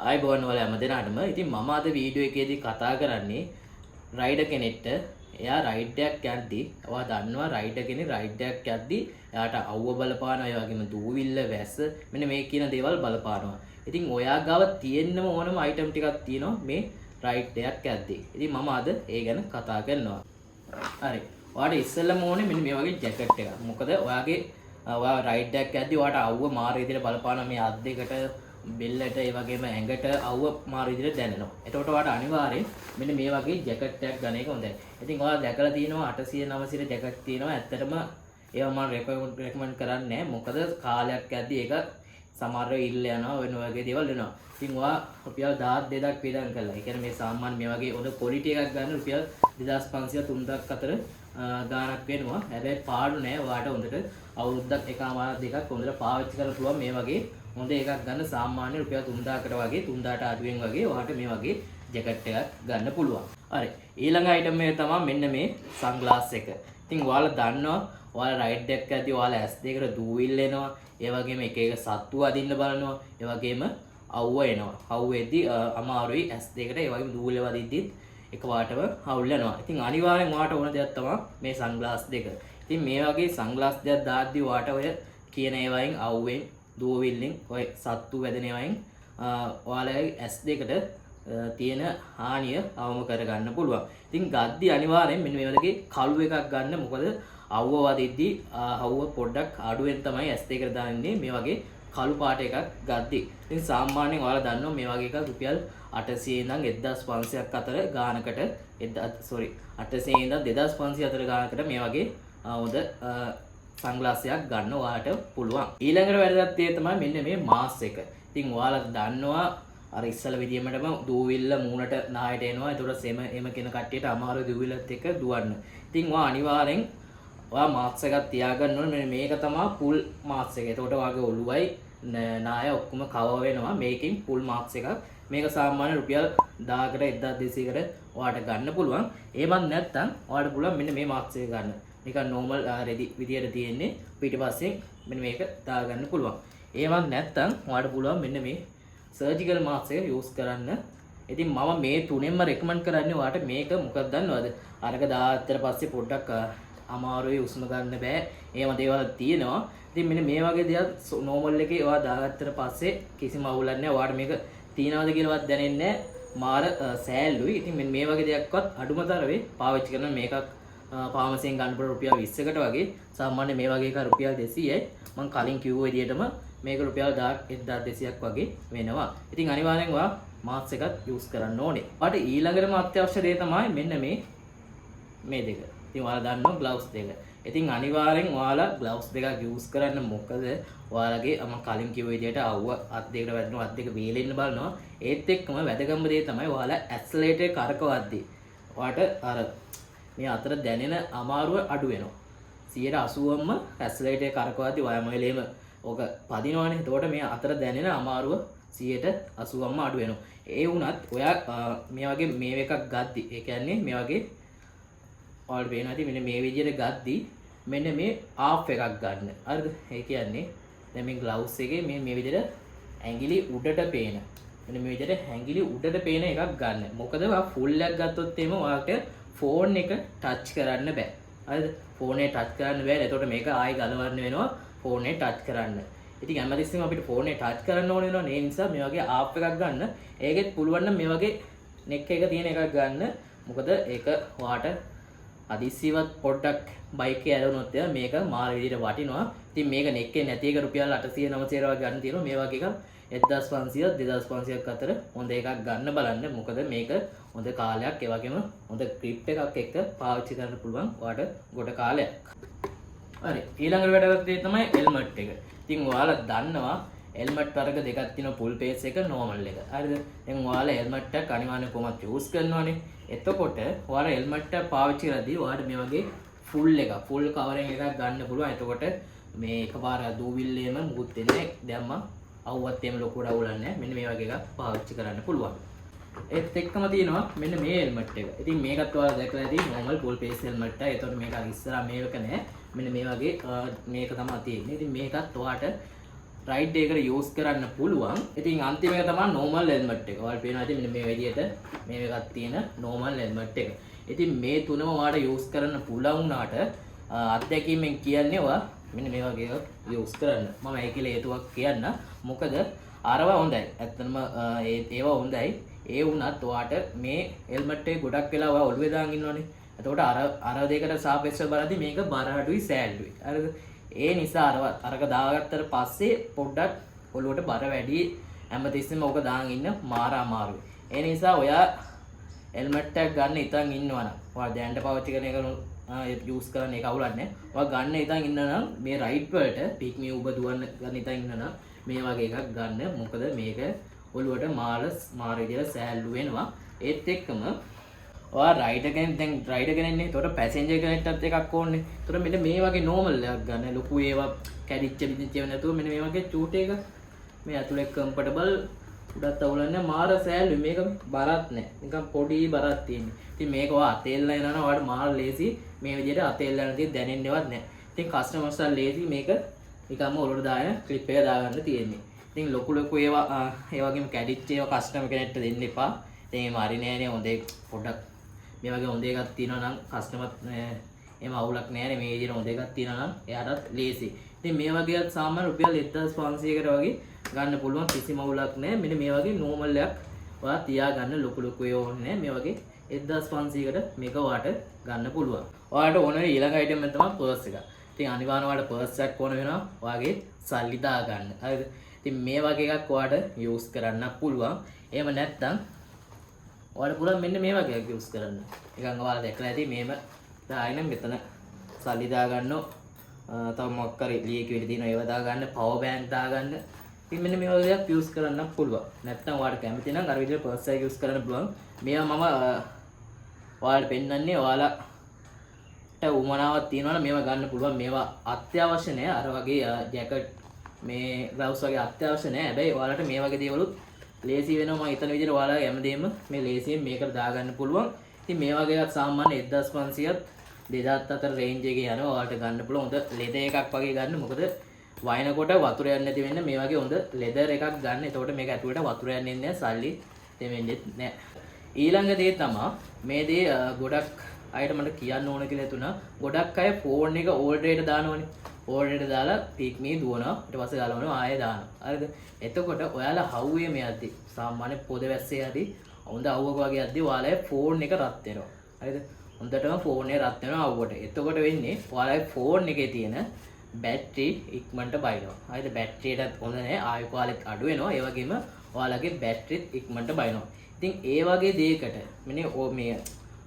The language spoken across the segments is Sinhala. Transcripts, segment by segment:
ආයිබෝන් වල හැමදෙනාටම. ඉතින් මම අද වීඩියෝ එකේදී කතා කරන්නේ රයිඩර් කෙනෙක්ට. එයා රයිඩ් එකක් යද්දී, ඔයා දන්නවා රයිඩර් කෙනෙක් රයිඩ් එකක් යද්දී එයාට අවුව බලපානවා, ඒ වගේම දූවිල්ල වැස්ස මෙන්න මේ කියන දේවල් බලපානවා. ඉතින් ඔයා ගාව තියෙන්නම ඕනම අයිටම් ටිකක් තියෙනවා මේ රයිඩ් එකක් යද්දී. ඉතින් මම අද ඒ ගැන කතා කරනවා. හරි. ඔයාට ඉස්සෙල්ලම ඕනේ මෙන්න මේ වගේ ජැකට් එකක්. මොකද ඔයා රයිඩ් එකක් යද්දී ඔයාට අවුව මාර විදිහට බලපානවා මේ අත් දෙකට බෙල්ලට ඒ වගේම ඇඟට අවුව මාරු විදිහට දැනෙනවා. එතකොට ඔයාලට අනිවාර්යෙන් මෙන්න මේ වගේ ජැකට් එකක් ගන්න එක හොඳයි. ඉතින් ඔයාලා දැකලා තියෙනවා 800 900 ජැකට් තියෙනවා. ඇත්තටම ඒවා මම රෙකමන්ඩ් කරන්නේ නැහැ. මොකද කාලයක් යද්දී ඒක සමහරව ඉල්ල යනවා වෙන වගේ දේවල් වෙනවා. ඉතින් ඔයා රුපියල් 12000ක් වියදම් කළා. ඒ කියන්නේ මේ සාමාන්‍ය මේ වගේ හොඳ ක්වොලිටි එකක් ගන්න රුපියල් 2500 3000ක් අතර ගාණක් වෙනවා. හැබැයි පාඩු නෑ. ඔයාට හොඳට අවුරුද්දක් එකමාරක් දෙකක් හොඳට පාවිච්චි කරලා පුළුවන් මේ වගේ හොඳ එකක් ගන්න. සාමාන්‍ය රුපියල් 3000කට වගේ 3000ට අඩුවෙන් වගේ ඔයාට මේ වගේ ජැකට් එකක් ගන්න පුළුවන්. හරි. ඊළඟ අයිටම් එක තමයි මෙන්න මේ සන්ග්ලාස් එක. ඉතින් ඔයාලා දන්නවා ඔයාලා රයිඩ් එකක් යද්දී ඔයාලා S2කට දූවිල්ල එනවා. ඒ වගේම එක එක සත්තු අදින්න බලනවා. ඒ වගේම අවුව එනවා. අවුවේදී අමාරුයි S2කට ඒ වගේම දූවිල්ල වදිද්දිත් එකපාරටම අවුල් යනවා. ඉතින් අනිවාර්යෙන් ඔයාට ඕන දෙයක් තමයි මේ සන්ග්ලාස් දෙක. ඉතින් මේ වගේ සන්ග්ලාස් දෙයක් දාද්දී ඔයාට ඔය කියන ඒවායින් අවුවෙන් දූවිල්ලෙන් ඔය සත්තු වැදෙන ඒවායින් ඔයාලගේ S2කට තියෙන හානිය අවම කරගන්න පුළුවන්. ඉතින් ගද්දි අනිවාර්යෙන් මෙන්න මේ වගේ කළු එකක් ගන්න. මොකද අවුව වදිද්දී අවුව පොඩ්ඩක් අඩුවෙන් තමයි S2කට දාන්නේ මේ වගේ කළු පාට එකක් ගද්දි. ඉතින් සාමාන්‍යයෙන් ඔයාලා දන්නවා මේ වගේ එකක් රුපියල් 800 ඉඳන් 1500ක් අතර ගානකට 800 ඉඳන් 2500 අතර ගානකට මේ වගේ හොඳ සන්ග්ලාස් එකක් ගන්න ඔයාලට පුළුවන්. ඊළඟට වැදගත් දේ තමයි මෙන්න මේ මාස් එක. ඉතින් ඔයාලා දන්නවා අර ඉස්සල විදියමටම දූවිල්ල මූණට නායට එනවා. ඒතකොට එම කෙන කට්ටියට අමාරු දූවිල්ලත් එක්ක දුවන්න. ඉතින් ඔයා අනිවාර්යෙන් ඔයා මාස් එකක් තියාගන්න ඕනේ. මේක තමයි පුල් මාස් එක. ඒතකොට ඔයාගේ ඔළුවයි නාය ඔක්කොම කවර් වෙනවා. මේකෙන් පුල් මාස් එකක්. මේක සාමාන්‍ය රුපියල් 1000කට 1200කට ඔයාට ගන්න පුළුවන්. එහෙමත් නැත්නම් ඔයාට පුළුවන් මෙන්න මේ මාස් එක ගන්න. නිකන් normal රෙදි විදියට තියෙන්නේ. පිටිපස්සෙන් මෙන්න මේක දාගන්න පුළුවන්. එහෙමත් නැත්නම් ඔයාට පුළුවන් මෙන්න මේ සර්ජිකල් මාස්ක් එක යූස් කරන්න. ඉතින් මම මේ තුනෙන්ම රෙකමන්ඩ් කරන්නේ ඔයාට මේක. මොකක්ද දන්නවද? අරක දාත්තට පස්සේ පොඩ්ඩක් අමාරුයි උස්ම ගන්න බෑ. එහෙම දේවල් තියෙනවා. ඉතින් මෙන්න මේ වගේ දේවල් normal එකේ ඔයා දාගත්තට පස්සේ කිසිම අවුලක් නැහැ. ඔයාට මේක තියනවද කියලාවත් දැනෙන්නේ නැහැ. මාර සෑල්ලුයි. ඉතින් මෙන්න මේ වගේ දෙයක්වත් අඩුම තරමේ පාවිච්චි කරන මේකක් පාමසියෙන් ගන්න පුළුවන් රුපියල් 20කට වගේ. සාමාන්‍ය මේ වගේ එක රුපියල් 200යි. මම කලින් කිව්ව විදිහටම මේක රුපියල් 1200ක් වගේ වෙනවා. ඉතින් අනිවාර්යෙන් ඔයා මාස්ක් එකක් යූස් කරන්න ඕනේ. ඔයාට ඊළඟටම අත්‍යවශ්‍ය දේ තමයි මෙන්න මේ දෙක. ඉතින් ඔයාලා දන්නවා ග්ලව්ස් දෙක. ඉතින් අනිවාර්යෙන් ඔයාලා ග්ලව්ස් දෙකක් යූස් කරන්න. මොකද ඔයාලගේ මම කලින් කිව්ව විදිහට අවුව අත් දෙකට වැදෙනවා, අත් දෙක වේලෙන්න බලනවා. ඒත් එක්කම වැදගත්ම දේ තමයි ඔයාලා ඇක්සලරේටර් කරකවද්දී ඔයාට අර මේ අතර දැනෙන අමාරුව අඩු වෙනවා. 80%ම ඇක්සලරේටර් කරකවද්දී ඔයාමලේම ඔක පදිනවනේ. එතකොට මේ අතර දැනෙන අමාරුව 80%ම අඩු වෙනවා. ඒ වුණත් ඔයා මේ වගේ මේ එකක් ගද්දි, ඒ කියන්නේ මේ වගේ ඔයාලට පේනවා ඇති මෙන්න මේ විදිහට ගද්දි මෙන්න මේ ආෆ් එකක් ගන්න. හරිද? ඒ කියන්නේ දැන් මේ ග්ලව්ස් එකේ මේ විදිහට ඇඟිලි උඩට පේන. මෙන්න මේ විදිහට ඇඟිලි උඩට පේන එකක් ගන්න. මොකද ඔයා ෆුල් එකක් ගත්තොත් එimhe ඔයාට ෆෝන් එක ටච් කරන්න බෑ. හරිද? ෆෝන් එක ටච් කරන්න බෑ. එතකොට මේක ආයෙ ගලවන්න වෙනවා ෆෝන් එක ටච් කරන්න. ඉතින් හැමතිස්සෙම අපිට ෆෝන් එක ටච් කරන්න ඕන වෙනවා. ඒ නිසා මේ වගේ ආප් එකක් ගන්න. ඒකෙත් පුළුවන් නම් මේ වගේ නෙක් එක තියෙන එකක් ගන්න. මොකද ඒක ඔයාට අදිස්සියවත් පොඩ්ඩක් බයික් එකේ ඇරුණොත් මේක මාර විදිහට වටිනවා. ඉතින් මේක නෙක් එකේ නැති එක රුපියල් 800 900 වගේ ගන්න තියෙනවා. මේ වගේ එකක් 1500 2500ක් අතර හොඳ එකක් ගන්න බලන්න. මොකද මේක හොඳ කාලයක් ඒ වගේම හොඳ grip එකක් එක්ක පාවිච්චි කරන්න පුළුවන් ඔයාට ගොඩ කාලයක්. හරි. ඊළඟට වැඩගත් දේ තමයි හෙල්මට් එක. ඉතින් ඔයාලා දන්නවා හෙල්මට් වර්ග දෙකක් තියෙනවා, ෆුල් ෆේස් එක, නෝමල් එක. හරිද? දැන් ඔයාලා හෙල්මට් එක අනිවාර්යයෙන් කොහොමද යූස් කරනවනේ. එතකොට ඔයාලා හෙල්මට් එක පාවිච්චි කරද්දී ඔයාට මේ වගේ ෆුල් කවරින් එකක් ගන්න පුළුවන්. එතකොට මේ එකපාර දූවිල්ලේම මුකුත් වෙන්නේ දැම්ම අවුවත් එහෙම ලොකුවට අවුලක් නැහැ. මෙන්න මේ වගේ එකක් පාවිච්චි කරන්න පුළුවන්. ඒත් එක්කම තියෙනවා මෙන්න මේ හෙල්මට් එක. ඉතින් මේකත් ඔයාලා දැකලා ඇති normal full face හෙල්මට් එක. ඒතකොට මේක ඉස්සරහා මේක නෑ. මෙන්න මේ වගේ මේක තමයි තියෙන්නේ. ඉතින් මේකත් ඔයාට රයිඩ් එකකට යූස් කරන්න පුළුවන්. ඉතින් අන්තිම එක තමයි normal helmet එක. ඔයාලා පේනවා ඉතින් මෙන්න මේ විදිහට මේ එකක් තියෙන normal helmet එක. ඉතින් මේ තුනම ඔයාලට යූස් කරන්න පුළුවන් වුණාට අත්දැකීමෙන් කියන්නේ ඔයා මෙන්න මේ වගේ යූස් කරන්න. මම ඒකේ හේතුවක් කියන්න. මොකද අරව හොඳයි. ඇත්තටම ඒවා හොඳයි. ඒ වුණත් ඔයාට මේ helmet එක ගොඩක් වෙලා ඔයා ඔළුවේ දාන් ඉන්නවනේ. එතකොට අර දෙකට සාපේක්ෂව බලද්දි මේක බර අඩුයි සෑල්ලුයි. හරිද? ඒ නිසා අරක දාගත්තට පස්සේ පොඩ්ඩක් ඔළුවට බර වැඩි හැමතිස්සෙම ඕක දාන් ඉන්න මාර අමාරුයි. ඒ නිසා ඔයා helmet එකක් ගන්න ඉතින් ඉන්නවනම් ඔයා දැනට පාවිච්චි කරන එක යූස් කරන එක අවුලක් නැහැ. ඔයා ගන්න ඉතින් ඉන්නනම් මේ රයිඩ් වලට පික් මේ උඹ දුවන්න ගන්න ඉතින් ඉන්නනම් මේ වගේ එකක් ගන්න. මොකද මේක ඔළුවට මාර විදියට සෑල්ලු වෙනවා. ඒත් එක්කම ඔයා රයිඩර් කෙනෙක් දැන් රයිඩර් කෙනෙක්නේ. ඒතකොට පැසෙන්ජර් කෙනෙක්ටත් එකක් ඕනේ. ඒතකොට මෙන්න මේ වගේ නෝමල් එකක් ගන්න. ලොකු ඒවා කැඩිච්ච බිඳිච්ච ඒවා නැතුව මෙන්න මේ වගේ චූට් එක මේ ඇතුලේ කම්ෆර්ටබල් උඩත් අවුලන්නේ මාර සෑල්ලු. මේක බරත් නැහැ. නිකන් පොඩි බරක් තියෙන්නේ. ඉතින් මේක ඔයා අතේල්ලා යනවා ඔයාලට මාර ලේසි. මේ විදිහට අතේල්ලා යන දේ දැනෙන්නේවත් නැහැ. ඉතින් කස්ටමර්ස්ලා ලේසි මේක නිකම්ම ඔලුවට දාගෙන ක්ලිප් එක දාගන්න තියෙන්නේ. ඉතින් ලොකු ඒවා ඒ වගේම කැඩිච්ච ඒවා කස්ටමර් කෙනෙක්ට දෙන්න එපා. ඉතින් මේ මාරි නෑනේ හොඳේ පොඩ්ඩක් මේ වගේ හොඳ එකක් තියෙනවා නම් කස්ටමර් එහෙම අවුලක් නෑනේ. මේ විදිහට හොඳ එකක් තියෙනවා නම් එයාටත් ලේසි. ඉතින් මේ වගේත් සාමාන්‍ය රුපියල් 1500කට වගේ ගන්න පුළුවන්. කිසිම අවුලක් නෑ. මෙන්න මේ වගේ නෝමල් එකක් ඔයා තියාගන්න. ලොකු ඒවා ඕනේ නෑ. මේ වගේ 1500කට මේක ඔයාට ගන්න පුළුවන්. ඔයාට ඕන ඊළඟ අයිටම් එක තමයි පර්ස් එක. ඉතින් අනිවාර්යයෙන්ම ඔයාලට පර්ස් එකක් ඕන වෙනවා. ඔයාගේ සල්ලි දාගන්න. හරිද? ඉතින් මේ වගේ එකක් ඔයාට යූස් කරන්න පුළුවන්. එහෙම නැත්නම් ඔයාලට පුළුවන් මෙන්න මේ වගේ එකක් යූස් කරන්න. නිකන් ඔයාලා දැකලා ඇති මේම දාගෙන මෙතන සල්ලි දාගන්නෝ. තව මොකක් හරි ලියකියවිලි තියෙනවා ඒව දාගන්න, පවර් බෑන්ක් දාගන්න. ඉතින් මෙන්න මේ වගේ එකක් යූස් කරන්න පුළුවන්. නැත්නම් ඔයාලට කැමති නම් අර විදිහට පර්ස් එකක් යූස් කරන්න පුළුවන්. මේවා මම ඔයාලට පෙන්නන්නේ ඔයාලට උමනාවක් තියෙනවා නම් මේවා ගන්න පුළුවන්. මේවා අත්‍යවශ්‍ය නෑ. අර වගේ ජැකට් මේ ග්ලව්ස් වගේ අත්‍යවශ්‍ය නෑ. හැබැයි ඔයාලට මේ වගේ දේවලුත් ලේසි වෙනවා. මම හිතන විදිහට ඔයාලා හැමදේම මේ ලේසියෙන් මේකට දාගන්න පුළුවන්. ඉතින් මේ වගේ එකක් සාමාන්‍ය 1500ත් 2000ත් අතර රේන්ජ් එකේ යනවා. ඔයාලට ගන්න පුළුවන්. හොඳ ලෙදර් එකක් වගේ ගන්න. මොකද වයින්කොට වතුර යන්නේ නැති වෙන්න මේ වගේ හොඳ ලෙදර් එකක් ගන්න. එතකොට මේක ඇතුළට වතුර යන්නේ නැහැ. සල්ලි දෙවෙන්නේ නැහැ. ඊළඟ දේ තමයි මේ දේ ගොඩක් අයට මට කියන්න ඕන කියලා හිතුණා. ගොඩක් අය ෆෝන් එක ඕල්ඩරේට දානවනේ. ඕල්ඩරේට දාලා පික් මේ දුවනවා. ඊට පස්සේ ගලවනවා ආයෙ දානවා. හරිද? එතකොට ඔයාලා හවුවේ මේ යද්දි සාමාන්‍ය පොද වැස්සේ යද්දි හොඳ අවුවක වගේ යද්දි ඔයාලගේ ෆෝන් එක රත් වෙනවා. හරිද? හොඳටම ෆෝන් එක රත් වෙනවා අවුවට. එතකොට වෙන්නේ ඔයාලගේ ෆෝන් එකේ තියෙන බැටරි ඉක්මනට බයිනවා. හරිද? බැටරියටත් හොඳ නැහැ. ආයු කාලෙත් අඩු වෙනවා. ඒ වගේම ඔයාලගේ බැටරිත් ඉක්මනට බයිනවා. ඉතින් ඒ වගේ දෙයකට මෙන්න මේ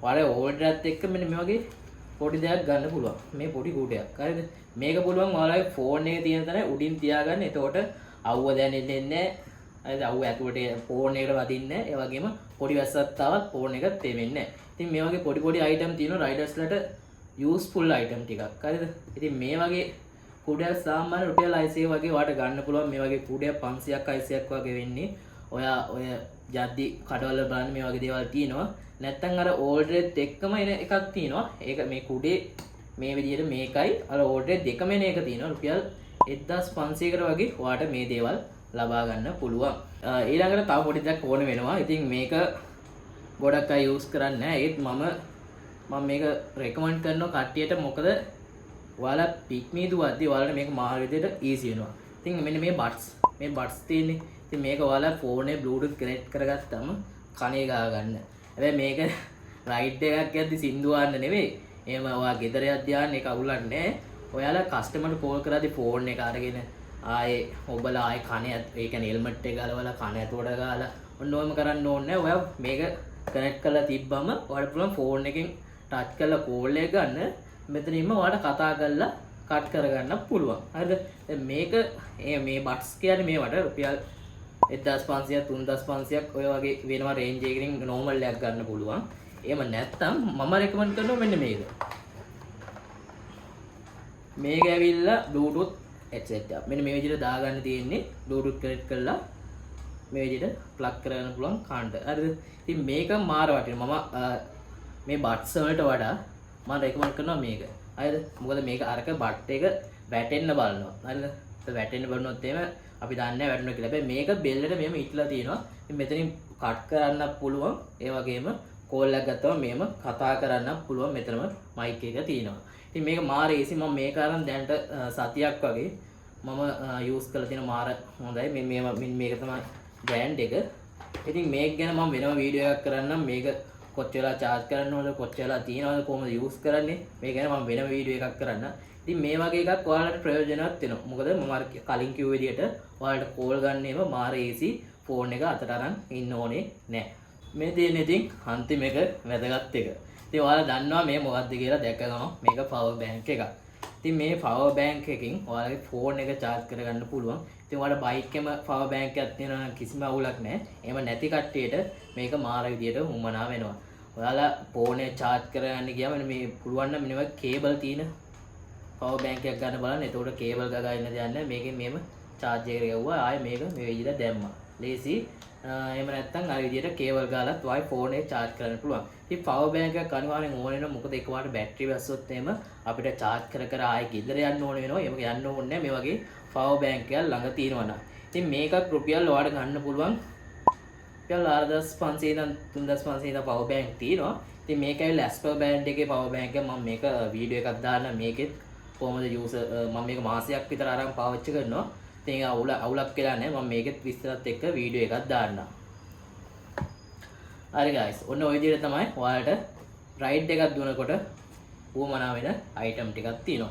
ඔයාලා ඕල්ඩරත් එක්ක මෙන්න මේ වගේ පොඩි දෙයක් ගන්න පුළුවන්. මේ පොඩි කූටයක්. හරිද? මේක පුළුවන් ඔයාලගේ ෆෝන් එකේ තියෙන තැන උඩින් තියාගන්න. එතකොට අවුව දැනෙන්නේ නැහැ. හරිද? අවුව ඇතුලට ෆෝන් එකට වදින්නේ නැහැ. ඒ වගේම පොඩි වැස්සක් තාවත් ෆෝන් එක තෙමෙන්නේ නැහැ. ඉතින් මේ වගේ පොඩි අයිටම් තියෙනවා රයිඩර්ස්ලට යූස්ෆුල් අයිටම් ටිකක්. හරිද? ඉතින් මේ වගේ කුඩයක් සාමාන්‍ය රුපියල් 600 වගේ ඔයාලට ගන්න පුළුවන්. මේ වගේ කුඩයක් 500ක් 600ක් වගේ වෙන්නේ. ඔය ජද්දි කඩවල බලන්න මේ වගේ දේවල් තියෙනවා. නැත්තම් අර ඕල්ඩරේත් එක්කම එන එකක් තියෙනවා. ඒක මේ කුඩේ මේ විදිහට මේකයි අර ඕල්ඩරේ දෙකම එන එක තියෙනවා. රුපියල් 1500කට වගේ ඔයාට මේ දේවල් ලබා ගන්න පුළුවන්. ඊළඟට තව පොඩි දෙයක් ඕන වෙනවා. ඉතින් මේක ගොඩක් අය යූස් කරන්නේ නැහැ. ඒත් මම මේක රෙකමන්ඩ් කරනවා කට්ටියට. මොකද ඔයාලා පික්මී දුවද්දි ඔයාලට මේක මාර විදිහට ඊසි වෙනවා. ඉතින් මෙන්න මේ බට්ස් තියෙන්නේ. ඉතින් මේක ඔයාලා ෆෝන් එකේ බ්ලූටූත් කනෙක්ට් කරගත්තම කනේ ගා ගන්න. හැබැයි මේක රයිඩ් එකක් යද්දි සින්දු වන්න නෙවෙයි. එහෙම ඔයා ගෙදර යද්දි යන්නේ ඒක අවුලක් නැහැ. ඔයාලා කස්ටමර්ට කෝල් කරද්දි ෆෝන් එක අරගෙන ආයේ ඔබලා ආයේ කනේ ඒ කියන්නේ හෙල්මට් එක ගලවලා කන ඇතුලට ගාලා ඔන්න ඔයම කරන්න ඕනේ නැහැ. ඔයා මේක කනෙක්ට් කරලා තිබ්බම ඔයාලට පුළුවන් ෆෝන් එකෙන් ටච් කරලා කෝල් එක ගන්න. මෙතනින්ම ඔයාලට කතා කරලා කට් කරගන්න පුළුවන්. හරිද? දැන් මේක මේ බට්ස් කියන්නේ මේවට රුපියල් 1500ක් 3500ක් ඔය වගේ වෙනවා රේන්ජ් එකකින් නෝමල් එකක් ගන්න පුළුවන්. එහෙම නැත්නම් මම රෙකමන්ඩ් කරනවා මෙන්න මේක. මේක ඇවිල්ලා Bluetooth headset එක. මෙන්න මේ විදිහට දාගන්න තියෙන්නේ Bluetooth කනෙක්ට් කරලා මේ විදිහට ප්ලග් කරගන්න පුළුවන් කාණ්ඩ. හරිද? ඉතින් මේක මාර වටිනවා. මම මේ බට්ස් වලට වඩා මම රෙකමන්ඩ් කරනවා මේක. හරිද? මොකද මේක අරක බට් එක වැටෙන්න බලනවා. හරිද? වැටෙන්න බලනොත් එහෙම අපි දන්නේ වැටුණා කියලා. හැබැයි මේක බෙල්ලට මෙහෙම ඉట్లా තියෙනවා. ඉතින් මෙතනින් කට් කරන්න පුළුවන්. ඒ වගේම කෝල් එකක් ගත්තම මෙහෙම කතා කරන්න පුළුවන්. මෙතනම මයික් එක තියෙනවා. ඉතින් මේක මාර easy. මම මේක අරන් දැනට සතියක් වගේ මම යූස් කරලා තියෙන මාර හොඳයි. මේක තමයි බ්‍රෑන්ඩ් එක. ඉතින් මේක ගැන මම වෙනම වීඩියෝ එකක් කරන්නම්. මේක කොච්චර වෙලා charge කරන්න ඕනද, කොච්චර වෙලා තියනවද, කොහොමද යූස් කරන්නේ, මේ ගැන මම වෙනම වීඩියෝ එකක් කරන්න. ඉතින් මේ වගේ එකක් ඔයාලට ප්‍රයෝජනවත් වෙනවා. මොකද මම අර කලින් කිව්ව විදිහට ඔයාලට කෝල් ගන්න ඒවා මාර easy. ෆෝන් එක අතට අරන් ඉන්න ඕනේ නැහැ. මේ තියෙන ඉතින් අන්තිම එක වැදගත් එක. ඉතින් ඔයාලා දන්නවා මේ මොකක්ද කියලා දැක්ක ගමන් මේක power bank එකක්. ඉතින් මේ power bank එකකින් ඔයාලගේ ෆෝන් එක charge කරගන්න පුළුවන්. ඉතින් ඔයාලා බයික් එකම power bank එකක් තියෙනවා නම් කිසිම අවුලක් නැහැ. එහෙම නැති කට්ටියට මේක මාර විදියට උමනා වෙනවා. ඔයාලා ෆෝන් එක charge කරගන්න ගියාම මේ පුළුවන් නම් මෙන්න කේබල් තියෙන power bank එකක් ගන්න බලන්න. එතකොට කේබල් ගගා ඉන්න දෙයක් නැහැ. මේකෙන් මෙහෙම charge එක ගැව්වා. ආයේ මේක මේ විදිහට දැම්මා. ලේසි. එහෙම නැත්නම් අර විදිහට කේබල් ගාලත් ඔයයි ෆෝන් එක charge කරන්න පුළුවන්. ඉතින් power bank එකක් අනිවාර්යෙන් ඕන වෙනවා. මොකද එකපාරට බැටරි වැස්සොත් එහෙම අපිට charge කර කර ආයෙ ගෙදර යන්න ඕන වෙනවා. එහෙම යන්න ඕනේ නැහැ. මේ වගේ power bank එකක් ළඟ තියෙනවා නම්. ඉතින් මේකත් රුපියල් ඔයාලට ගන්න පුළුවන්. රුපියල් 4500 ඉඳන් 3500 ඉඳන් power bank තියෙනවා. ඉතින් මේක ඇවිල්ලා Asper brand එකේ power bank එක. මම මේක වීඩියෝ එකක් දාන්න මේකෙත් කොහොමද යූසර් මම මේක මාසයක් විතර අරන් පාවිච්චි කරනවා. ඉතින් අවුලක් කියලා නැහැ. මම මේකෙත් විස්තරත් එක්ක වීඩියෝ එකක් දාන්නම්. හරි guys. ඔන්න ඔය විදිහට තමයි ඔයාලට රයිඩ් එකක් දුවනකොට උවමනා වෙන අයිටම් ටිකක් තියෙනවා.